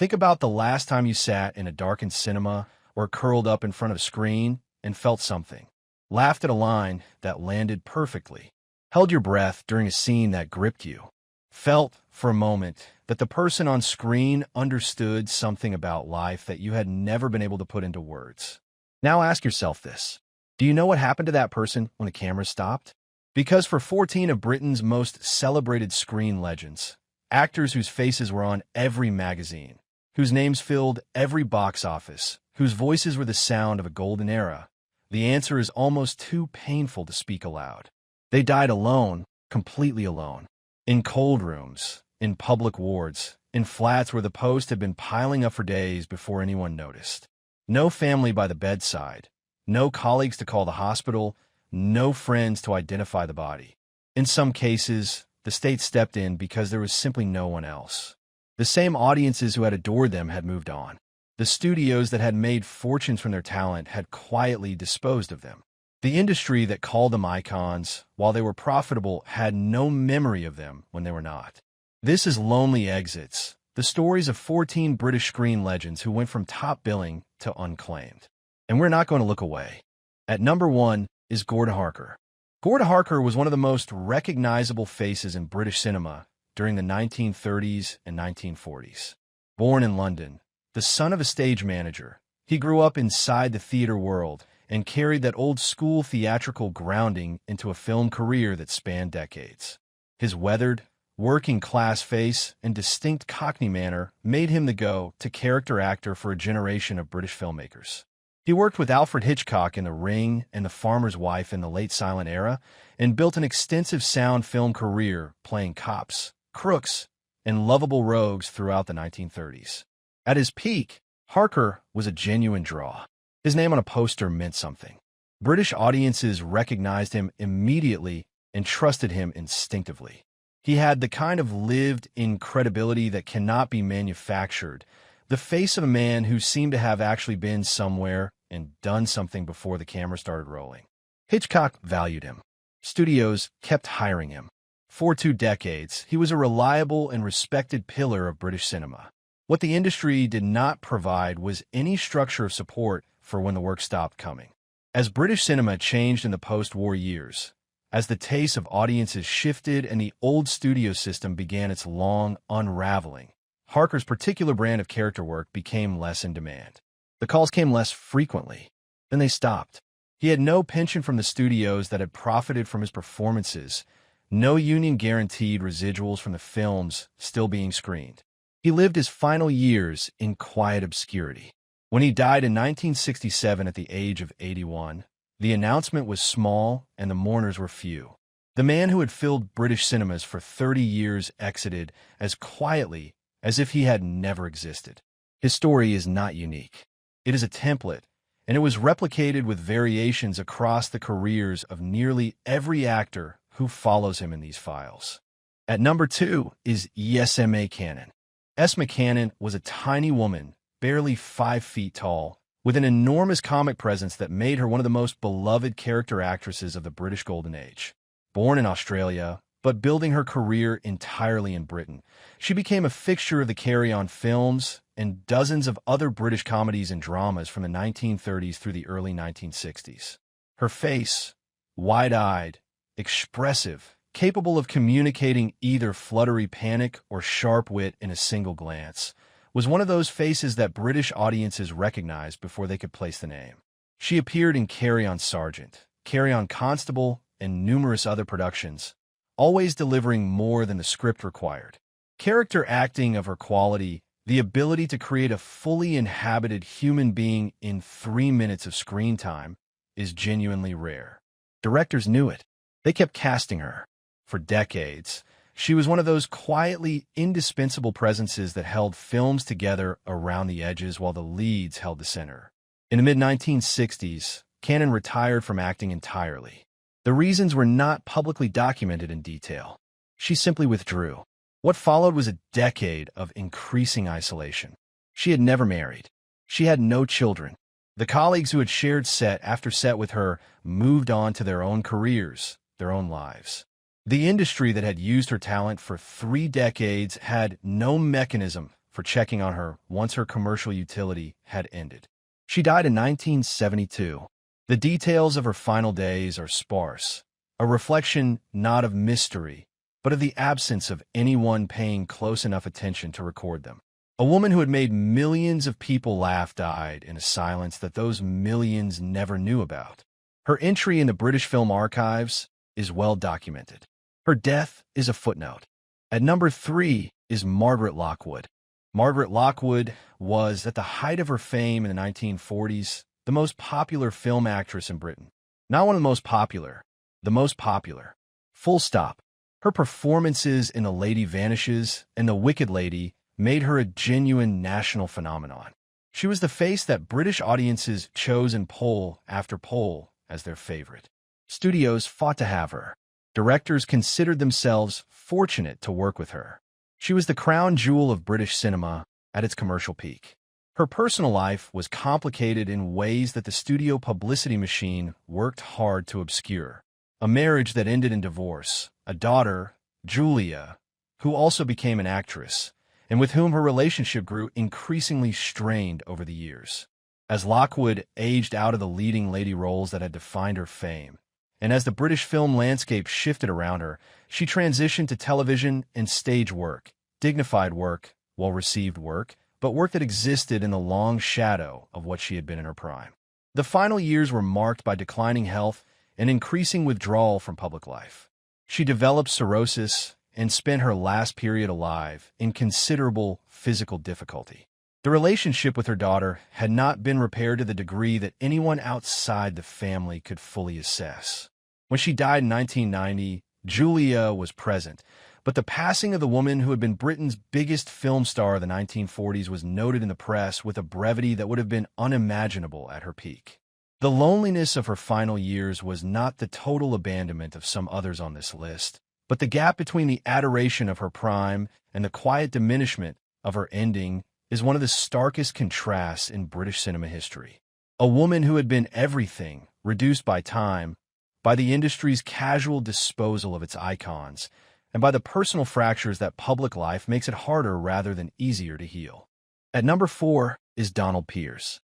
Think about the last time you sat in a darkened cinema or curled up in front of a screen and felt something. Laughed at a line that landed perfectly. Held your breath during a scene that gripped you. Felt, for a moment, that the person on screen understood something about life that you had never been able to put into words. Now ask yourself this. Do you know what happened to that person when the camera stopped? Because for 14 of Britain's most celebrated screen legends, actors whose faces were on every magazine, whose names filled every box office, whose voices were the sound of a golden era, the answer is almost too painful to speak aloud. They died alone, completely alone, in cold rooms, in public wards, in flats where the post had been piling up for days before anyone noticed. No family by the bedside, no colleagues to call the hospital, no friends to identify the body. In some cases, the state stepped in because there was simply no one else. The same audiences who had adored them had moved on. The studios that had made fortunes from their talent had quietly disposed of them. The industry that called them icons, while they were profitable, had no memory of them when they were not. This is Lonely Exits, the stories of 14 British screen legends who went from top billing to unclaimed. And we're not going to look away. At number 1 is Gordon Harker. Gordon Harker was one of the most recognizable faces in British cinema during the 1930s and 1940s. Born in London, the son of a stage manager, he grew up inside the theater world and carried that old-school theatrical grounding into a film career that spanned decades. His weathered, working-class face and distinct Cockney manner made him the go-to character actor for a generation of British filmmakers. He worked with Alfred Hitchcock in The Ring and The Farmer's Wife in the late silent era and built an extensive sound film career playing cops, crooks, and lovable rogues throughout the 1930s. At his peak, Harker was a genuine draw. His name on a poster meant something. British audiences recognized him immediately and trusted him instinctively. He had the kind of lived-in credibility that cannot be manufactured, the face of a man who seemed to have actually been somewhere and done something before the camera started rolling. Hitchcock valued him. Studios kept hiring him. For 2 decades, he was a reliable and respected pillar of British cinema. What the industry did not provide was any structure of support for when the work stopped coming. As British cinema changed in the post-war years, as the tastes of audiences shifted and the old studio system began its long unraveling, Harker's particular brand of character work became less in demand. The calls came less frequently. Then they stopped. He had no pension from the studios that had profited from his performances, no union-guaranteed residuals from the films still being screened. He lived his final years in quiet obscurity. When he died in 1967 at the age of 81, the announcement was small and the mourners were few. The man who had filled British cinemas for 30 years exited as quietly as if he had never existed. His story is not unique. It is a template, and it was replicated with variations across the careers of nearly every actor who follows him in these files. At number 2 is Esme Cannon. Esme Cannon was a tiny woman, barely 5 feet tall, with an enormous comic presence that made her one of the most beloved character actresses of the British Golden Age. Born in Australia, but building her career entirely in Britain, she became a fixture of the Carry On films and dozens of other British comedies and dramas from the 1930s through the early 1960s. Her face, wide-eyed, expressive, capable of communicating either fluttery panic or sharp wit in a single glance, was one of those faces that British audiences recognized before they could place the name. She appeared in Carry On Sergeant, Carry On Constable, and numerous other productions, always delivering more than the script required. Character acting of her quality, the ability to create a fully inhabited human being in 3 minutes of screen time, is genuinely rare. Directors knew it. They kept casting her. For decades, she was one of those quietly indispensable presences that held films together around the edges while the leads held the center. In the mid-1960s, Cannon retired from acting entirely. The reasons were not publicly documented in detail. She simply withdrew. What followed was a decade of increasing isolation. She had never married. She had no children. The colleagues who had shared set after set with her moved on to their own careers, their own lives. The industry that had used her talent for 3 decades had no mechanism for checking on her once her commercial utility had ended. She died in 1972. The details of her final days are sparse, a reflection not of mystery, but of the absence of anyone paying close enough attention to record them. A woman who had made millions of people laugh died in a silence that those millions never knew about. Her entry in the British Film Archives is well documented. Her death is a footnote. At number 3 is Margaret Lockwood. Margaret Lockwood was, at the height of her fame in the 1940s, the most popular film actress in Britain. Not one of the most popular, the most popular. Full stop. Her performances in The Lady Vanishes and The Wicked Lady made her a genuine national phenomenon. She was the face that British audiences chose in poll after poll as their favorite. Studios fought to have her. Directors considered themselves fortunate to work with her. She was the crown jewel of British cinema at its commercial peak. Her personal life was complicated in ways that the studio publicity machine worked hard to obscure. A marriage that ended in divorce, a daughter, Julia, who also became an actress, and with whom her relationship grew increasingly strained over the years. As Lockwood aged out of the leading lady roles that had defined her fame, and as the British film landscape shifted around her, she transitioned to television and stage work, dignified work, well-received work, but work that existed in the long shadow of what she had been in her prime. The final years were marked by declining health and increasing withdrawal from public life. She developed cirrhosis and spent her last period alive in considerable physical difficulty. The relationship with her daughter had not been repaired to the degree that anyone outside the family could fully assess. When she died in 1990, Julia was present, but the passing of the woman who had been Britain's biggest film star of the 1940s was noted in the press with a brevity that would have been unimaginable at her peak. The loneliness of her final years was not the total abandonment of some others on this list, but the gap between the adoration of her prime and the quiet diminishment of her ending is one of the starkest contrasts in British cinema history. A woman who had been everything, reduced by time, by the industry's casual disposal of its icons, and by the personal fractures that public life makes it harder rather than easier to heal. At number 4 is Donald Pierce.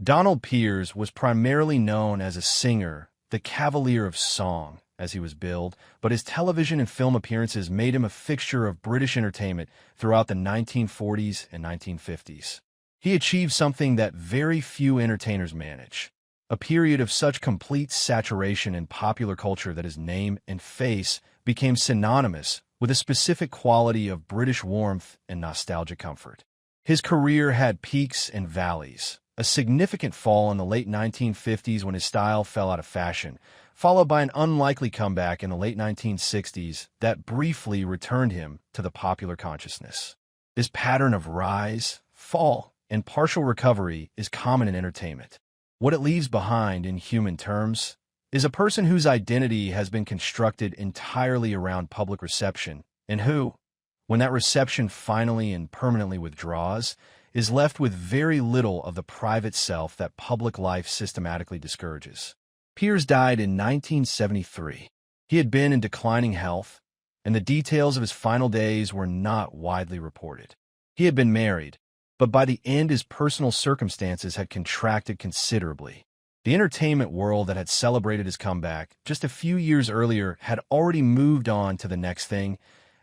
Donald Pierce was primarily known as a singer, the Cavalier of Song, as he was billed, but his television and film appearances made him a fixture of British entertainment throughout the 1940s and 1950s. He achieved something that very few entertainers manage, a period of such complete saturation in popular culture that his name and face became synonymous with a specific quality of British warmth and nostalgic comfort. His career had peaks and valleys, a significant fall in the late 1950s when his style fell out of fashion, followed by an unlikely comeback in the late 1960s that briefly returned him to the popular consciousness. This pattern of rise, fall, and partial recovery is common in entertainment. What it leaves behind, in human terms, is a person whose identity has been constructed entirely around public reception, and who, when that reception finally and permanently withdraws, is left with very little of the private self that public life systematically discourages. Pierce died in 1973. He had been in declining health, and the details of his final days were not widely reported. He had been married, but by the end his personal circumstances had contracted considerably. The entertainment world that had celebrated his comeback just a few years earlier had already moved on to the next thing,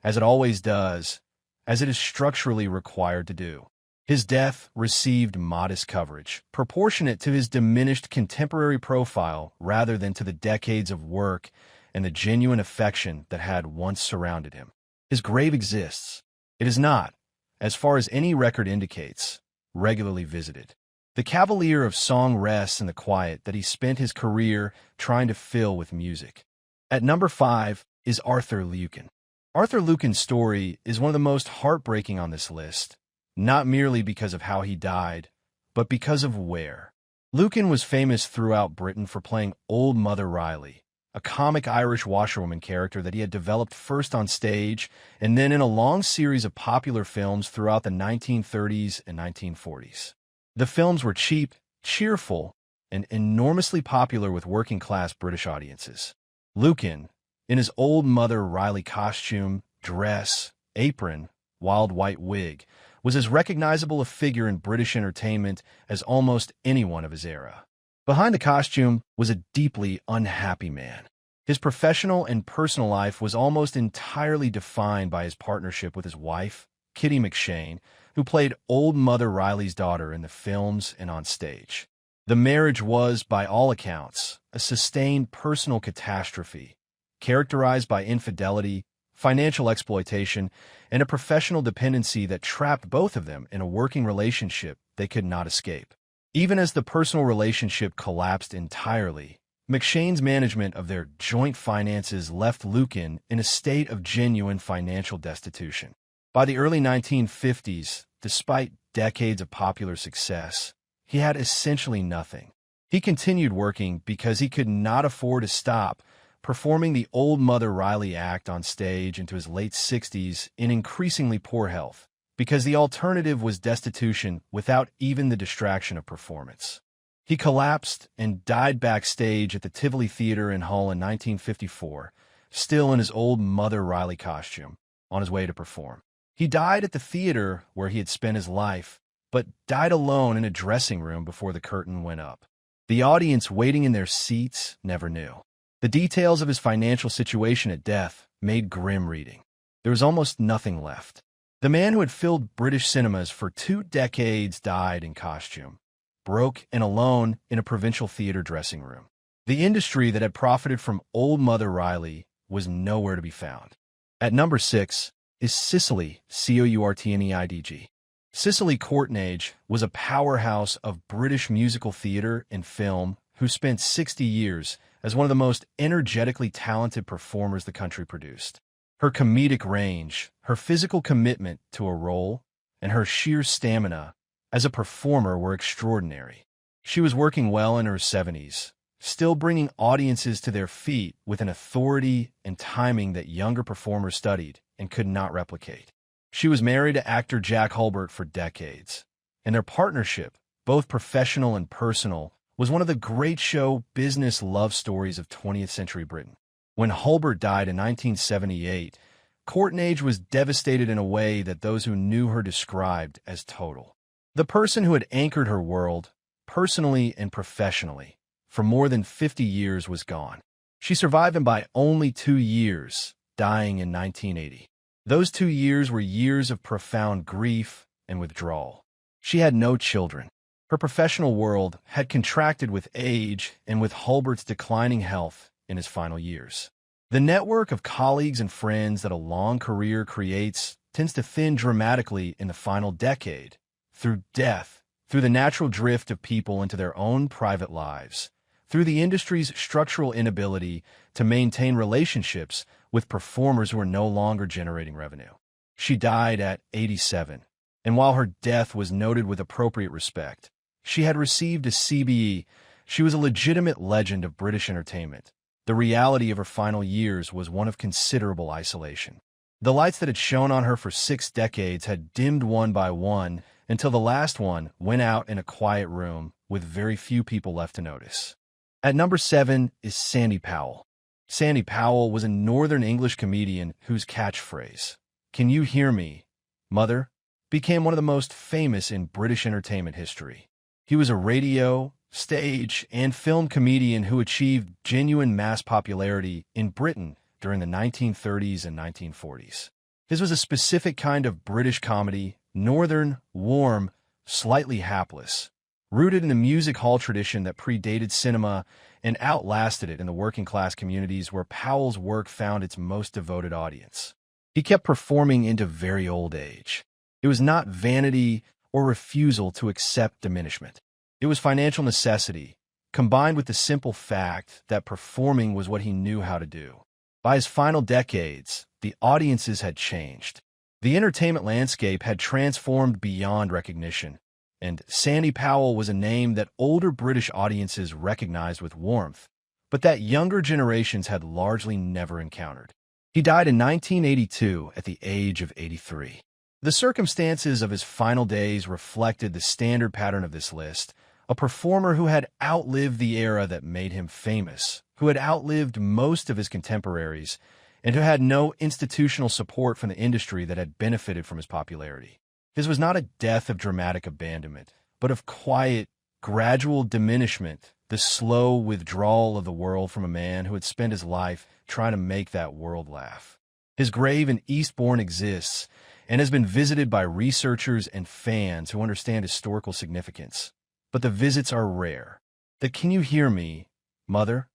as it always does, as it is structurally required to do. His death received modest coverage, proportionate to his diminished contemporary profile rather than to the decades of work and the genuine affection that had once surrounded him. His grave exists. It is not, as far as any record indicates, regularly visited. The Cavalier of Song rests in the quiet that he spent his career trying to fill with music. At number 5 is Arthur Lucan. Arthur Lucan's story is one of the most heartbreaking on this list, not merely because of how he died, but because of where. Lucan was famous throughout Britain for playing Old Mother Riley, a comic Irish washerwoman character that he had developed first on stage and then in a long series of popular films throughout the 1930s and 1940s. The films were cheap, cheerful, and enormously popular with working-class British audiences. Lucan, in his Old Mother Riley costume, dress, apron, wild white wig, was as recognizable a figure in British entertainment as almost anyone of his era. Behind the costume was a deeply unhappy man. His professional and personal life was almost entirely defined by his partnership with his wife, Kitty McShane, who played Old Mother Riley's daughter in the films and on stage. The marriage was, by all accounts, a sustained personal catastrophe, characterized by infidelity, financial exploitation, and a professional dependency that trapped both of them in a working relationship they could not escape. Even as the personal relationship collapsed entirely, McShane's management of their joint finances left Lucan in a state of genuine financial destitution. By the early 1950s, despite decades of popular success, he had essentially nothing. He continued working because he could not afford to stop performing the Old Mother Riley act on stage into his late 60s in increasingly poor health, because the alternative was destitution without even the distraction of performance. He collapsed and died backstage at the Tivoli Theater in Hull in 1954, still in his Old Mother Riley costume, on his way to perform. He died at the theater where he had spent his life, but died alone in a dressing room before the curtain went up. The audience waiting in their seats never knew. The details of his financial situation at death made grim reading. There was almost nothing left. The man who had filled British cinemas for 2 decades died in costume, broke and alone in a provincial theater dressing room. The industry that had profited from Old Mother Riley was nowhere to be found. At number 6 is Cicely, Courtneidg. Cicely Courtneidge was a powerhouse of British musical theater and film who spent 60 years as one of the most energetically talented performers the country produced. Her comedic range, her physical commitment to a role, and her sheer stamina as a performer were extraordinary. She was working well in her 70s, still bringing audiences to their feet with an authority and timing that younger performers studied and could not replicate. She was married to actor Jack Hulbert for decades, and their partnership, both professional and personal, was one of the great show business love stories of 20th century Britain. When Hulbert died in 1978, Courtneidge was devastated in a way that those who knew her described as total. The person who had anchored her world, personally and professionally, for more than 50 years was gone. She survived him by only 2 years, dying in 1980. Those 2 years were years of profound grief and withdrawal. She had no children. Her professional world had contracted with age and with Hulbert's declining health in his final years. The network of colleagues and friends that a long career creates tends to thin dramatically in the final decade, through death, through the natural drift of people into their own private lives, through the industry's structural inability to maintain relationships with performers who are no longer generating revenue. She died at 87, and while her death was noted with appropriate respect, she had received a CBE. She was a legitimate legend of British entertainment. The reality of her final years was one of considerable isolation. The lights that had shone on her for 6 decades had dimmed one by one until the last one went out in a quiet room with very few people left to notice. At number 7 is Sandy Powell. Sandy Powell was a Northern English comedian whose catchphrase, "Can you hear me, Mother?" became one of the most famous in British entertainment history. He was a radio, stage, and film comedian who achieved genuine mass popularity in Britain during the 1930s and 1940s. His was a specific kind of British comedy, northern, warm, slightly hapless, rooted in a music hall tradition that predated cinema and outlasted it in the working-class communities where Powell's work found its most devoted audience. He kept performing into very old age. It was not vanity or refusal to accept diminishment. It was financial necessity, combined with the simple fact that performing was what he knew how to do. By his final decades, the audiences had changed. The entertainment landscape had transformed beyond recognition, and Sandy Powell was a name that older British audiences recognized with warmth, but that younger generations had largely never encountered. He died in 1982 at the age of 83. The circumstances of his final days reflected the standard pattern of this list, a performer who had outlived the era that made him famous, who had outlived most of his contemporaries, and who had no institutional support from the industry that had benefited from his popularity. His was not a death of dramatic abandonment, but of quiet, gradual diminishment, the slow withdrawal of the world from a man who had spent his life trying to make that world laugh. His grave in Eastbourne exists and has been visited by researchers and fans who understand historical significance. But the visits are rare. The "Can you hear me, mother?"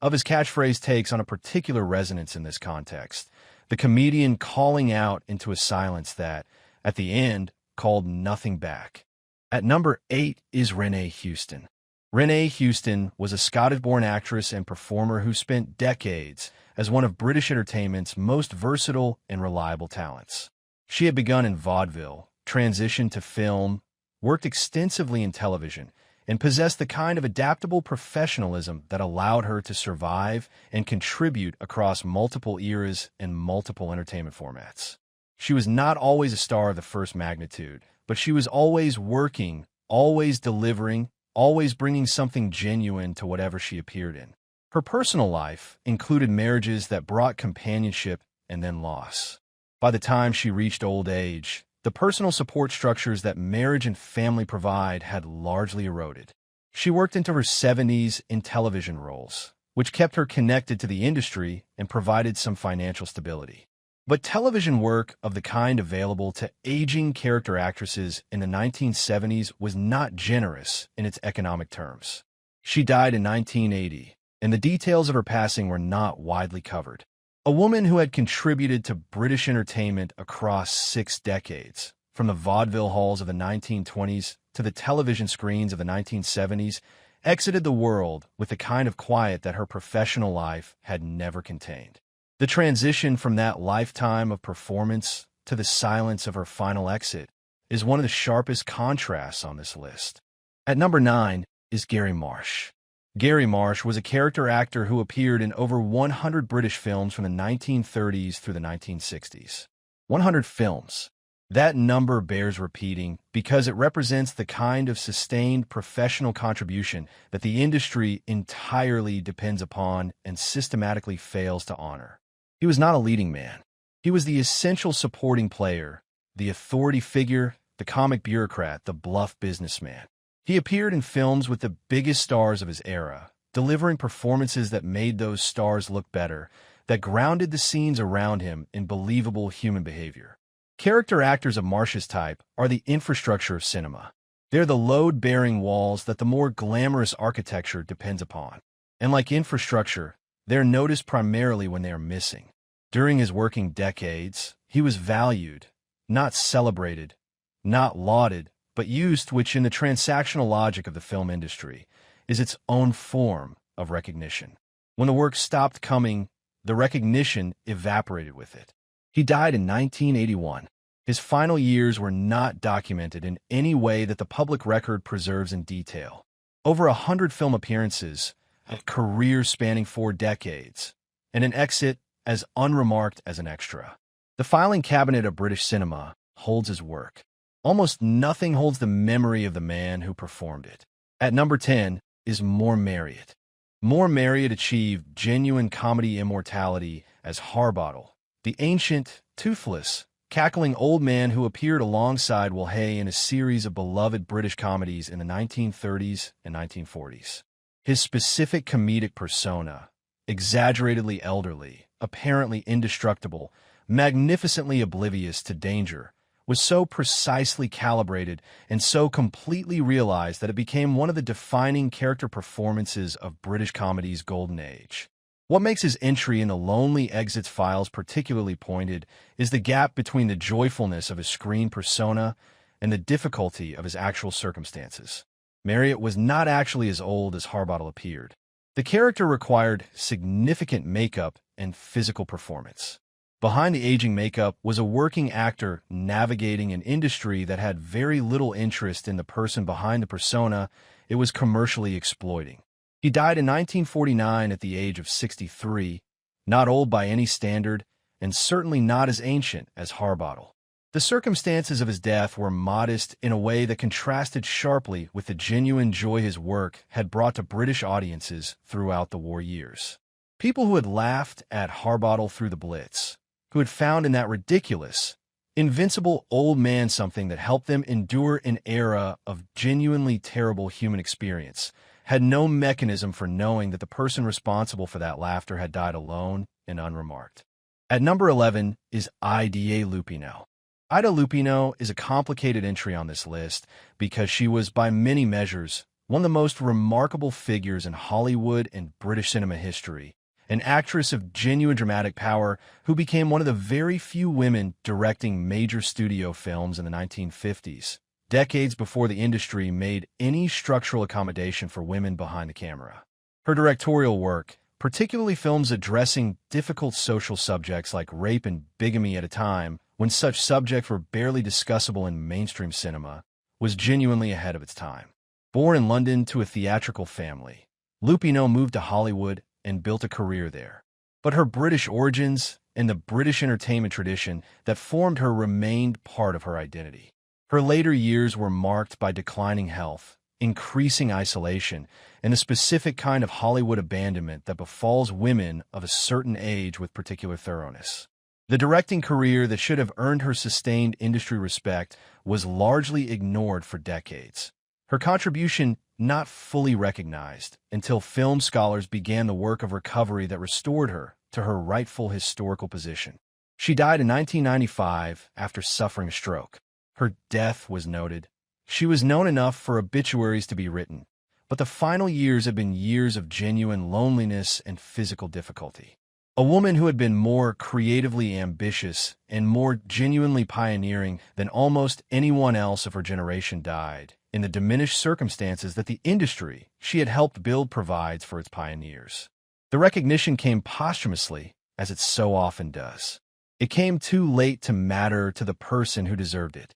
of his catchphrase takes on a particular resonance in this context, the comedian calling out into a silence that, at the end, called nothing back. At number 8 is Renee Houston. Renee Houston was a Scottish-born actress and performer who spent decades as one of British entertainment's most versatile and reliable talents. She had begun in vaudeville, transitioned to film, worked extensively in television, and possessed the kind of adaptable professionalism that allowed her to survive and contribute across multiple eras and multiple entertainment formats. She was not always a star of the first magnitude, but she was always working, always delivering, always bringing something genuine to whatever she appeared in. Her personal life included marriages that brought companionship and then loss. By the time she reached old age, the personal support structures that marriage and family provide had largely eroded. She worked into her 70s in television roles, which kept her connected to the industry and provided some financial stability. But television work of the kind available to aging character actresses in the 1970s was not generous in its economic terms. She died in 1980, and the details of her passing were not widely covered. A woman who had contributed to British entertainment across 6 decades, from the vaudeville halls of the 1920s to the television screens of the 1970s, exited the world with the kind of quiet that her professional life had never contained. The transition from that lifetime of performance to the silence of her final exit is one of the sharpest contrasts on this list. At number 9 is Gary Marsh. Gary Marsh was a character actor who appeared in over 100 British films from the 1930s through the 1960s. 100 films. That number bears repeating because it represents the kind of sustained professional contribution that the industry entirely depends upon and systematically fails to honor. He was not a leading man. He was the essential supporting player, the authority figure, the comic bureaucrat, the bluff businessman. He appeared in films with the biggest stars of his era, delivering performances that made those stars look better, that grounded the scenes around him in believable human behavior. Character actors of Marsh's type are the infrastructure of cinema. They're the load-bearing walls that the more glamorous architecture depends upon. And like infrastructure, they're noticed primarily when they are missing. During his working decades, he was valued, not celebrated, not lauded, but used, which in the transactional logic of the film industry is its own form of recognition. When the work stopped coming, the recognition evaporated with it. He died in 1981. His final years were not documented in any way that the public record preserves in detail. Over 100 film appearances, a career spanning 4 decades, and an exit as unremarked as an extra. The filing cabinet of British cinema holds his work. Almost nothing holds the memory of the man who performed it. At number 10 is Moore Marriott. Moore Marriott achieved genuine comedy immortality as Harbottle, the ancient, toothless, cackling old man who appeared alongside Will Hay in a series of beloved British comedies in the 1930s and 1940s. His specific comedic persona, exaggeratedly elderly, apparently indestructible, magnificently oblivious to danger, was so precisely calibrated and so completely realized that it became one of the defining character performances of British comedy's golden age. What makes his entry in the Lonely Exits files particularly pointed is the gap between the joyfulness of his screen persona and the difficulty of his actual circumstances. Marriott was not actually as old as Harbottle appeared. The character required significant makeup and physical performance. Behind the aging makeup was a working actor navigating an industry that had very little interest in the person behind the persona it was commercially exploiting. He died in 1949 at the age of 63, not old by any standard, and certainly not as ancient as Harbottle. The circumstances of his death were modest in a way that contrasted sharply with the genuine joy his work had brought to British audiences throughout the war years. People who had laughed at Harbottle through the Blitz, who had found in that ridiculous, invincible old man something that helped them endure an era of genuinely terrible human experience, had no mechanism for knowing that the person responsible for that laughter had died alone and unremarked. At number 11 is Ida Lupino. Ida Lupino is a complicated entry on this list because she was, by many measures, one of the most remarkable figures in Hollywood and British cinema history, an actress of genuine dramatic power who became one of the very few women directing major studio films in the 1950s, decades before the industry made any structural accommodation for women behind the camera. Her directorial work, particularly films addressing difficult social subjects like rape and bigamy at a time when such subjects were barely discussable in mainstream cinema, was genuinely ahead of its time. Born in London to a theatrical family, Lupino moved to Hollywood and built a career there. But her British origins and the British entertainment tradition that formed her remained part of her identity. Her later years were marked by declining health, increasing isolation, and a specific kind of Hollywood abandonment that befalls women of a certain age with particular thoroughness. The directing career that should have earned her sustained industry respect was largely ignored for decades. Her contribution not fully recognized until film scholars began the work of recovery that restored her to her rightful historical position. She died in 1995 after suffering a stroke. Her death was noted. She was known enough for obituaries to be written, but the final years had been years of genuine loneliness and physical difficulty. A woman who had been more creatively ambitious and more genuinely pioneering than almost anyone else of her generation died in the diminished circumstances that the industry she had helped build provides for its pioneers. The recognition came posthumously, as it so often does. It came too late to matter to the person who deserved it.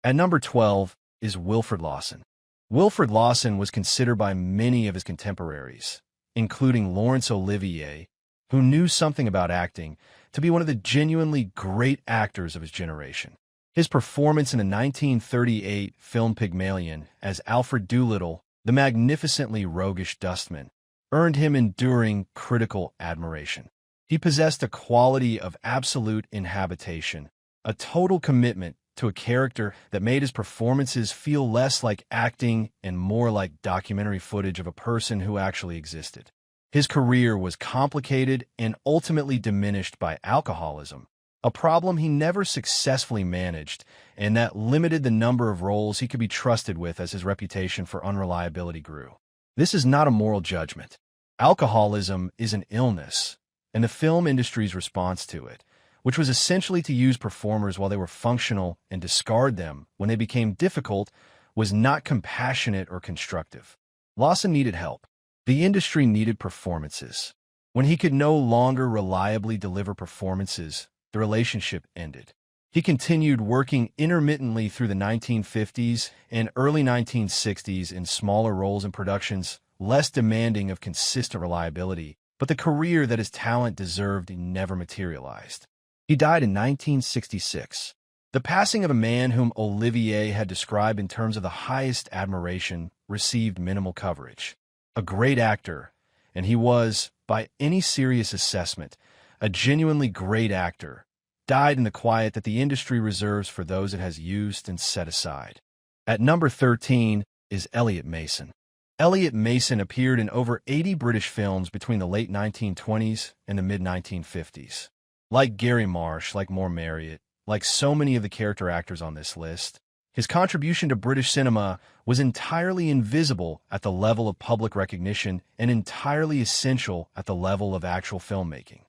At number 12 is Wilfrid Lawson. Wilfrid Lawson was considered by many of his contemporaries, including Laurence Olivier, who knew something about acting, to be one of the genuinely great actors of his generation. His performance in the 1938 film Pygmalion as Alfred Doolittle, the magnificently roguish dustman, earned him enduring critical admiration. He possessed a quality of absolute inhabitation, a total commitment to a character that made his performances feel less like acting and more like documentary footage of a person who actually existed. His career was complicated and ultimately diminished by alcoholism, a problem he never successfully managed, and that limited the number of roles he could be trusted with as his reputation for unreliability grew. This is not a moral judgment. Alcoholism is an illness, and the film industry's response to it, which was essentially to use performers while they were functional and discard them when they became difficult, was not compassionate or constructive. Lawson needed help. The industry needed performances. When he could no longer reliably deliver performances, the relationship ended. He continued working intermittently through the 1950s and early 1960s in smaller roles and productions, less demanding of consistent reliability, but the career that his talent deserved never materialized. He died in 1966. The passing of a man whom Olivier had described in terms of the highest admiration received minimal coverage. A great actor, and he was, by any serious assessment, a genuinely great actor, died in the quiet that the industry reserves for those it has used and set aside. At number 13 is Elliot Mason. Elliot Mason appeared in over 80 British films between the late 1920s and the mid-1950s. Like Gary Marsh, like Moore Marriott, like so many of the character actors on this list, his contribution to British cinema was entirely invisible at the level of public recognition and entirely essential at the level of actual filmmaking.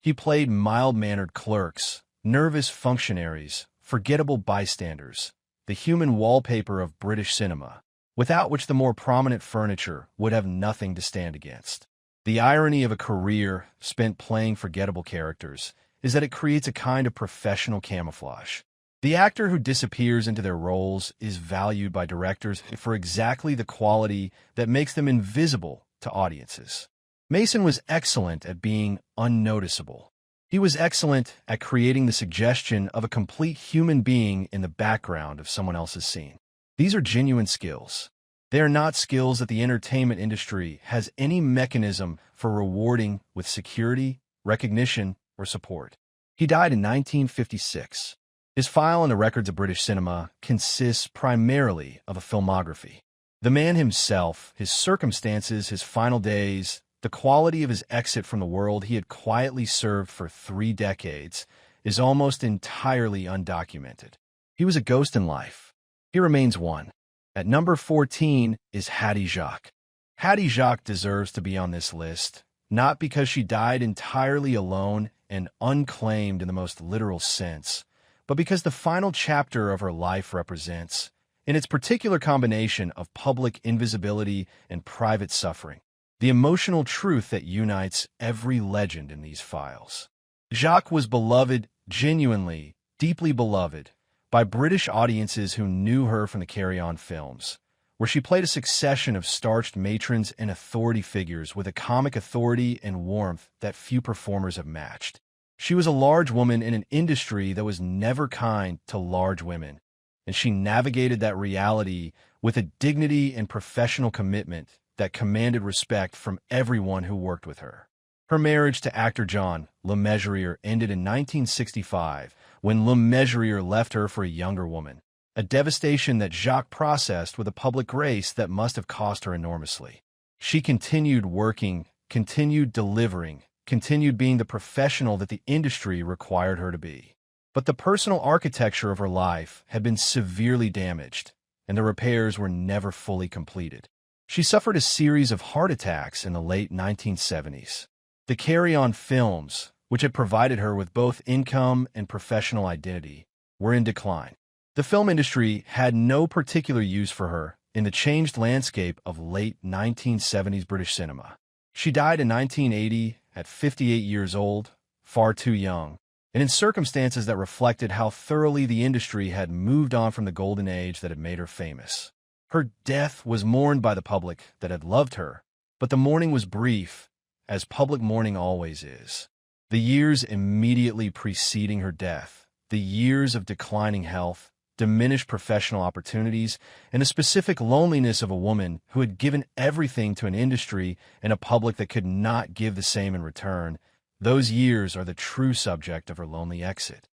He played mild-mannered clerks, nervous functionaries, forgettable bystanders, the human wallpaper of British cinema, without which the more prominent furniture would have nothing to stand against. The irony of a career spent playing forgettable characters is that it creates a kind of professional camouflage. The actor who disappears into their roles is valued by directors for exactly the quality that makes them invisible to audiences. Mason was excellent at being unnoticeable. He was excellent at creating the suggestion of a complete human being in the background of someone else's scene. These are genuine skills. They are not skills that the entertainment industry has any mechanism for rewarding with security, recognition, or support. He died in 1956. His file on the records of British cinema consists primarily of a filmography. The man himself, his circumstances, his final days, the quality of his exit from the world he had quietly served for 3 decades, is almost entirely undocumented. He was a ghost in life. He remains one. At number 14 is Hattie Jacques. Hattie Jacques deserves to be on this list, not because she died entirely alone and unclaimed in the most literal sense, but because the final chapter of her life represents, in its particular combination of public invisibility and private suffering, the emotional truth that unites every legend in these files. Jacques was beloved, genuinely, deeply beloved, by British audiences who knew her from the Carry On films, where she played a succession of starched matrons and authority figures with a comic authority and warmth that few performers have matched. She was a large woman in an industry that was never kind to large women, and she navigated that reality with a dignity and professional commitment that commanded respect from everyone who worked with her. Her marriage to actor John Le Mesurier ended in 1965 when Le Mesurier left her for a younger woman, a devastation that Jacques processed with a public grace that must have cost her enormously. She continued working, continued delivering, continued being the professional that the industry required her to be. But the personal architecture of her life had been severely damaged, and the repairs were never fully completed. She suffered a series of heart attacks in the late 1970s. The Carry On films, which had provided her with both income and professional identity, were in decline. The film industry had no particular use for her in the changed landscape of late 1970s British cinema. She died in 1980 at 58 years old, far too young, and in circumstances that reflected how thoroughly the industry had moved on from the golden age that had made her famous. Her death was mourned by the public that had loved her, but the mourning was brief, as public mourning always is. The years immediately preceding her death, the years of declining health, diminished professional opportunities, and the specific loneliness of a woman who had given everything to an industry and a public that could not give the same in return, those years are the true subject of her lonely exit.